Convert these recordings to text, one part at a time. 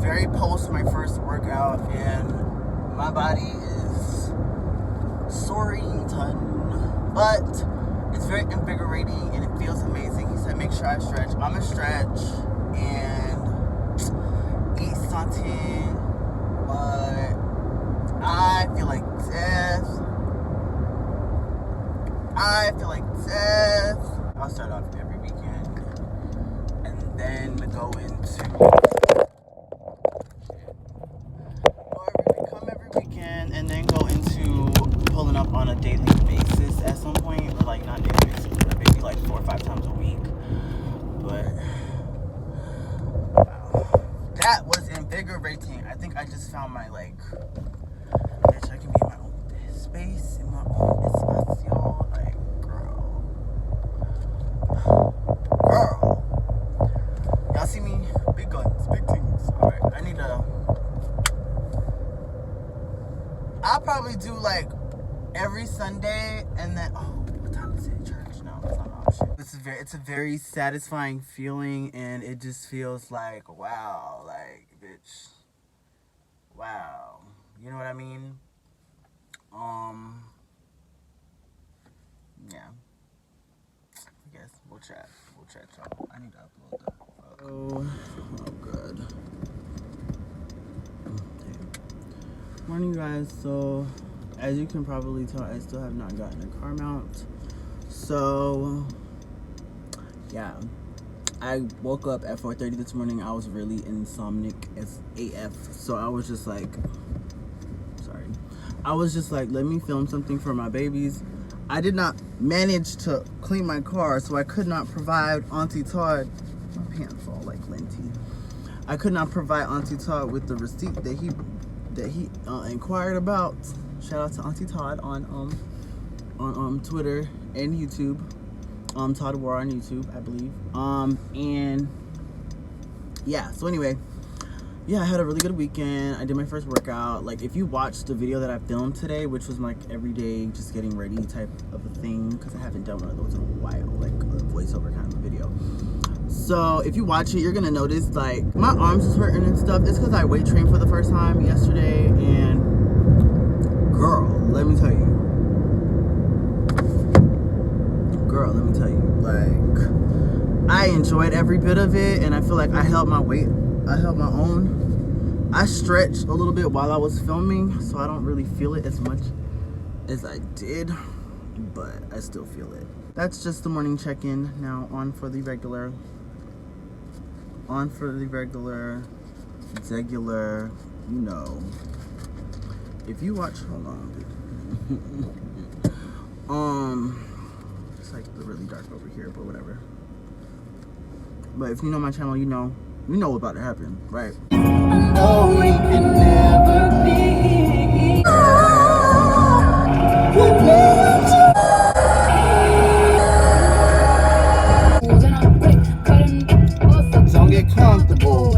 Very post my first workout, and my body is soaring ton, but it's very invigorating and it feels amazing. He said make sure I stretch. I'm gonna stretch and eat something, but I feel like death. I'll start off every weekend and then go into come every weekend and then go into pulling up on a daily basis at some point, or like not daily basis, but maybe like 4 or 5 times a week. But wow, that was invigorating. I think I just found my bitch, I can be in my own space, in my own espacio. Like, girl, y'all see me? Big guns, big things. All right, I'll probably do like every Sunday, and then what time is it? Church? No, it's not an option. It's a very satisfying feeling, and it just feels like wow, like bitch, wow. You know what I mean? Yeah. I guess we'll chat, y'all. I need to upload that. Oh, good. Morning, guys. So as you can probably tell, I still have not gotten a car mount. So yeah, I woke up at 4:30 this morning. I was really insomniac as AF, so I was just like, let me film something for my babies. I did not manage to clean my car, so I could not provide Auntie Todd, my pants all like linty. I could not provide Auntie Todd with the receipt that he inquired about. Shout out to Auntie Todd on Twitter and YouTube. Todd War on YouTube, I believe. And yeah, so anyway, yeah, I had a really good weekend. I did my first workout. Like, if you watched the video that I filmed today, which was like every day just getting ready type of a thing, because I haven't done one of those in a while, like a voiceover kind of a video. So if you watch it, you're gonna notice like my arms is hurting and stuff. It's because I weight trained for the first time yesterday, and girl, let me tell you, like, I enjoyed every bit of it, and I feel like I held my weight. I held my own. I stretched a little bit while I was filming, so I don't really feel it as much as I did, but I still feel it. That's just the morning check-in. Now on for the regular, regular, you know. If you watch, hold on. It's like really dark over here, but whatever. But if you know my channel, you know what's about to happen, right? Oh, we can never be. Don't get comfortable.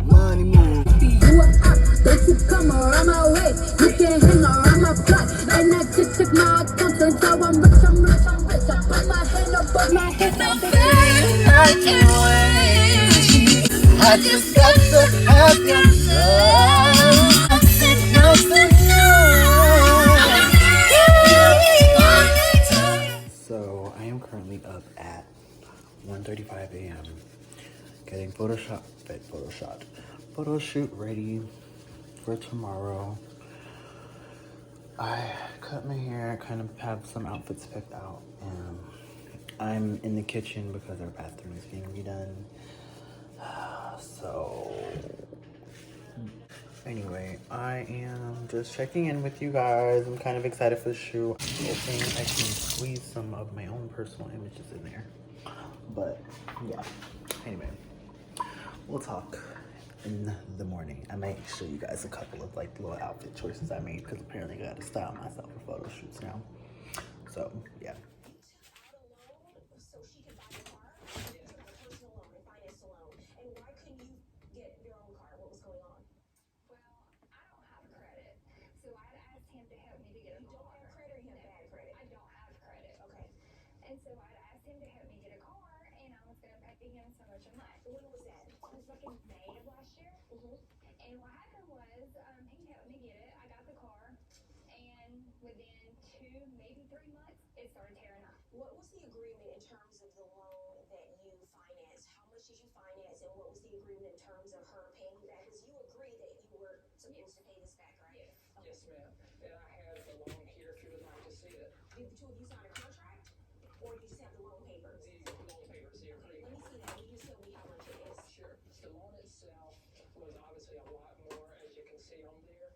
Money move. You up, don't you come around my way. You can't hang around my block. And I just took my account, so I'm rich. I put my hand above my head. I can't wait. I just got to have your love. Nothing else to know. So I am currently up at 1:35 a.m. getting photo shoot ready for tomorrow. I cut my hair, kind of have some outfits picked out, and I'm in the kitchen because our bathroom is being redone. So anyway, I am just checking in with you guys. I'm kind of excited for the shoot. I'm hoping I can squeeze some of my own personal images in there. But yeah, anyway, we'll talk in the morning. I might show you guys a couple of like little outfit choices I made, because apparently I gotta style myself for photo shoots now. So yeah. liking him so much. When was that? It was like in May of last year. And what happened was, he helped me get it. I got the car, and within 2, maybe 3 months, it started tearing up. What was the agreement in terms of the loan that you financed? How much did you finance, and what was the agreement in terms of her paying you back? Because you agree that you were supposed to pay this back, right? Yes. Yes, ma'am. And I have the loan here if you would like to see it. Did the two of you sign a contract, or you just have the loan papers? The loan papers here. Okay, let me see that. Will you tell me how much it is? Sure. The loan itself was obviously a lot more, as you can see on there.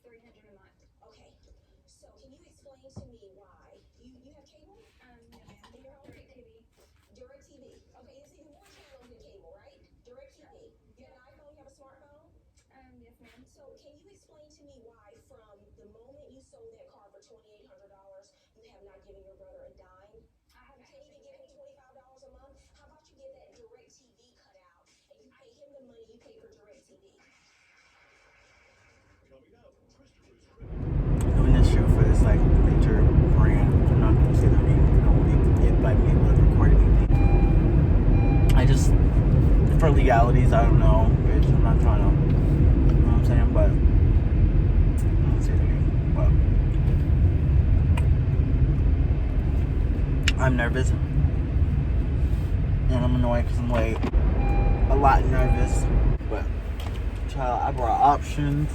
$300 a month. Okay. So can you explain to me why you have cable? No, ma'am. DirecTV. DirecTV. Okay, it's even more channels than cable, right? DirecTV. You have an iPhone? You have a smartphone? Yes, ma'am. So can you explain to me why, from the moment you sold that car for $2,800, you have not given your brother a dime? You can't even give him $25 a month. How about you get that DirecTV cut out and you pay him the money you pay for DirecTV? Doing this shoot for this like major brand. I'm not gonna say their name. It might be able to record anything. I just, for legalities, I don't know, bitch. I'm not trying to, you know what I'm saying? But I won't say their name. But I'm nervous, and I'm annoyed because I'm late. A lot nervous, but child, I brought options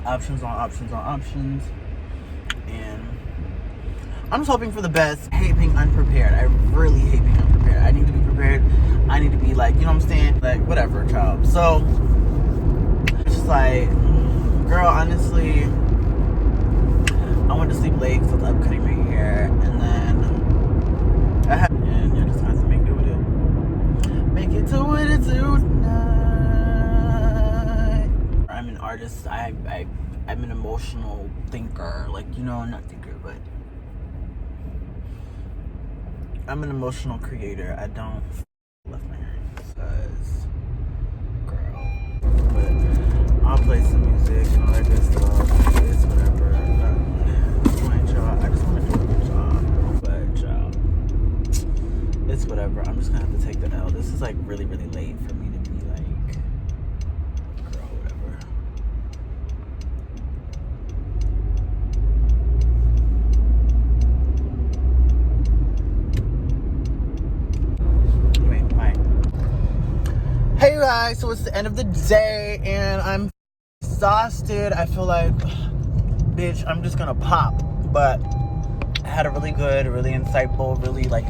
on options, and I'm just hoping for the best. I hate being unprepared. I really hate being unprepared. I need to be prepared. I need to be like, you know what I'm saying? Like, whatever, child. So, it's just like, girl, honestly, I went to sleep late because I was cutting my hair, and then and I just have to make it with it. Make it to what it do tonight. I'm an artist. I'm an emotional thinker. Like, you know, not thinker, but I'm an emotional creator. I don't left my hands, girl. But I'll play some music and all that good stuff. It's whatever. I just want to do a good job. But child, it's whatever. I'm just gonna have to take the L. This is like really, really late for me to be like, girl, whatever. Hey you guys, so it's the end of the day and I'm exhausted. I feel like, bitch, I'm just gonna pop. But I had a really good, really insightful, really like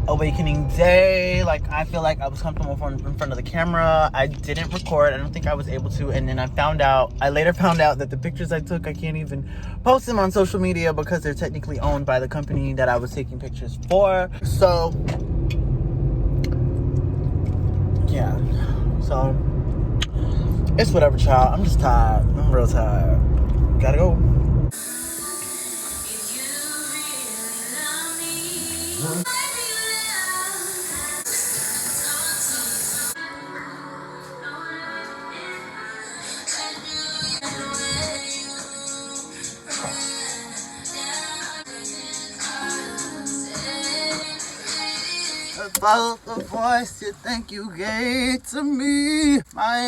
awakening day. Like, I feel like I was comfortable in front of the camera. I didn't record. I don't think I was able to. And then I later found out that the pictures I took, I can't even post them on social media because they're technically owned by the company that I was taking pictures for. So yeah, so it's whatever, child. I'm just tired. I'm real tired. Gotta go. Follow the voice you think you gave to me, my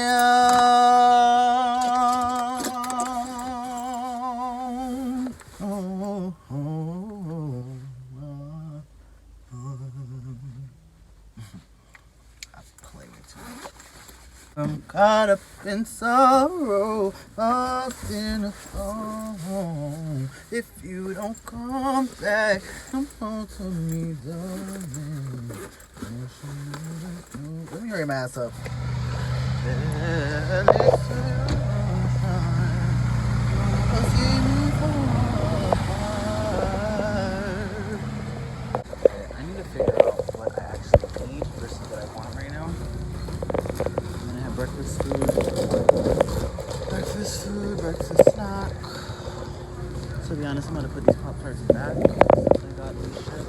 own. Oh, oh, oh. I play it too much. I'm caught up in sorrow, lost in a song. If you don't come back, come home to me, darling. Let me hurry my ass up. I need to figure out what I actually need versus what I want right now. I'm gonna have breakfast food, breakfast snack. To be honest, I'm gonna put these Pop-Tarts back since I got these shit.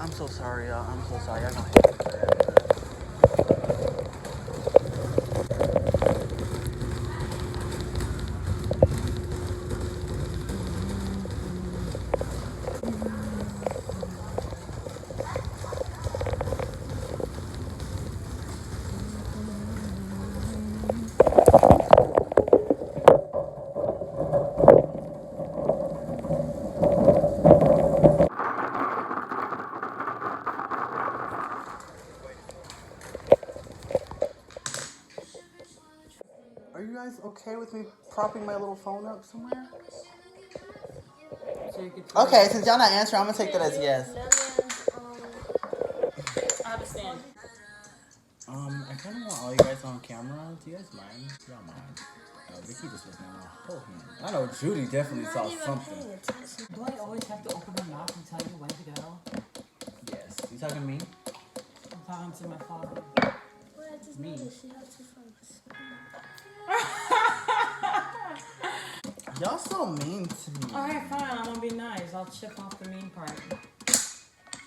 I'm so sorry, y'all. I'm so sorry. Y'all gonna hate me for that. Are you guys okay with me propping my little phone up somewhere? Okay, since y'all not answering, I'm gonna take that as yes. I understand. I kind of want all you guys on camera. Do you guys mind? Y'all mind? Vicky just was now whole hand. I know Judy definitely saw something. Do I always have to open my mouth and tell you when to go? Yes. You talking to me? I'm talking to my father. Me. Y'all so mean to me. Alright, fine. I'm gonna be nice. I'll chip off the mean part.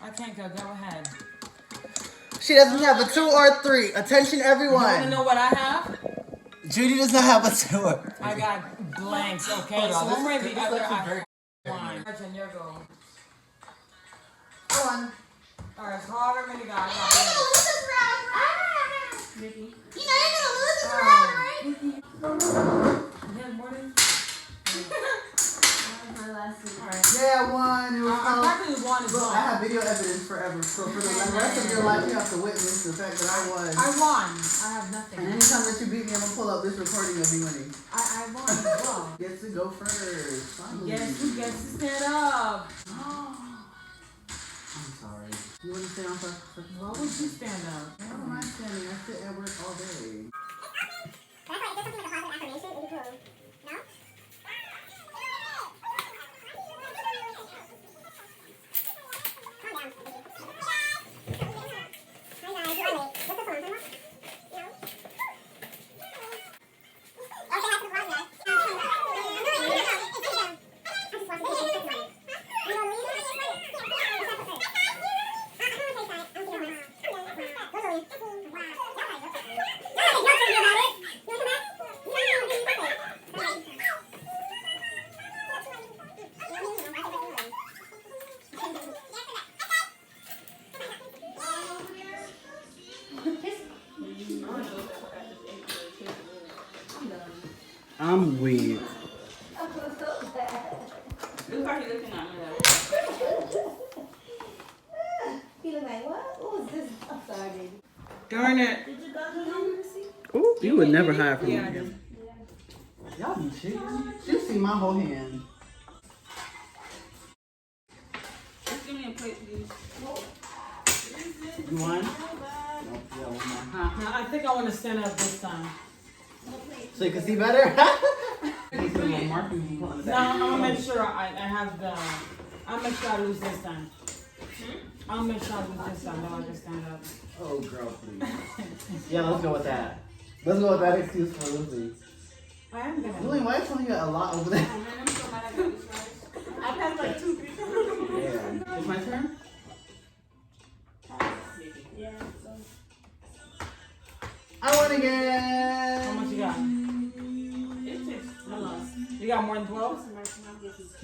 I can't go. Go ahead. She doesn't have a 2 or a 3. Attention, everyone. You wanna know what I have? Judy does not have a 2 or 3. I got blanks, okay? Hold on, So one way or this the other, looks I very- line. Arjun, your go. Go on. Alright, so however many guys I got blanks. Vicky. You had more than? Alright. Yeah, one. It was I practically won as Look, I well. have video evidence forever. So for the rest of your life, you have to witness the fact that I won. I won. I have nothing. And anytime that you beat me, I'm gonna pull up this recording of you winning. I won as well. Gets to go first. Finally. Yes, you get to stand up. I'm sorry. You want to stay on first? Why would you stand up? I don't mind standing. I sit at work all day. Can I put something like a positive affirmation in the code? No? Calm down. Hi guys, you're late. What's the phone? No? Okay, that's the vlog, guys. I'm weak. He was like, what? What was this? I'm sorry, baby. Darn it. Did you go to the Ooh, you would never hide from Yeah, I me. did. Y'all be cheating. You see my whole hand. Just give me a plate, please. You won? Nope, yeah, one more. No, I think I want to stand up this time. So you can see better? You can see my marking you put on the No, back. I'm gonna make sure I have the. I'll make sure I lose this time. I'll make sure I lose this time. Then I'll just stand up. Oh, girl, please. Yeah, let's go with that. Let's go with that excuse for losing. I am gonna. Julian, why are you telling you a lot over there? I passed like 2, 3 times. Yeah. It's my turn? Yeah, so. I won again! How much you got? It's just, I lost. You got more than 12?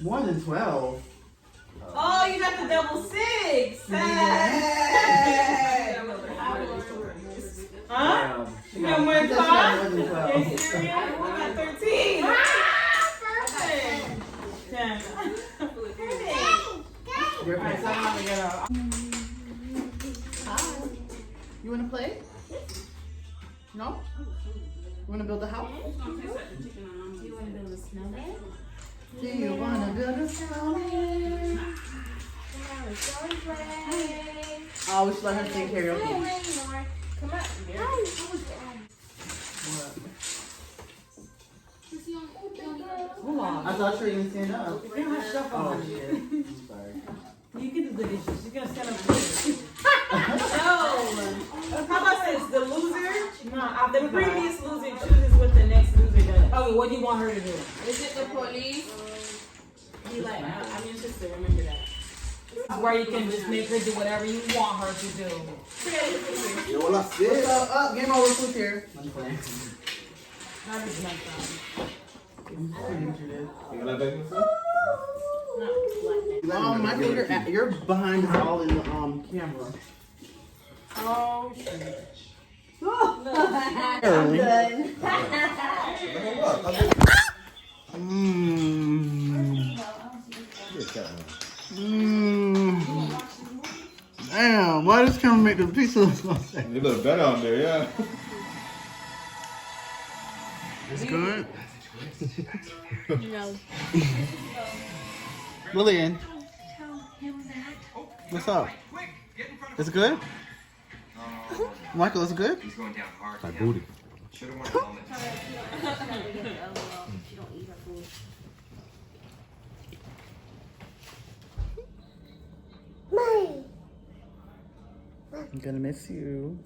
More than 12. Oh, you got the double six. Huh? You got more than 5? You serious? We got 13. Perfect. 10. Alright, so I'm gonna get out. You wanna play? No? You wanna build a house? Do you want to build a snowman? Do you wanna build a snowman? Oh, we should let her sing karaoke. Come on. I thought you were gonna stand up. You don't have stuff Oh on. shit. I'm sorry. You can do the dishes. She's gonna stand up for No. How about this? The loser? No, The previous loser chooses what the next loser does. Okay, what do you want her to do? Is it the police? Be like, I'm your sister, remember that. Where you can just make her do whatever you want her to do. Yo, what's What's this? up? Game over, who's here? That is not fun. You gonna beg me for? My finger, you're behind us all in the camera. Oh shit. Early. Damn, why does camera make the pizza look so sad? You look better on there, yeah. It's good. No. Lillian, what's up? Is it good? Michael, is it good? He's going down hard. My booty. Should have worn a helmet. She don't eat her food. I'm gonna miss you.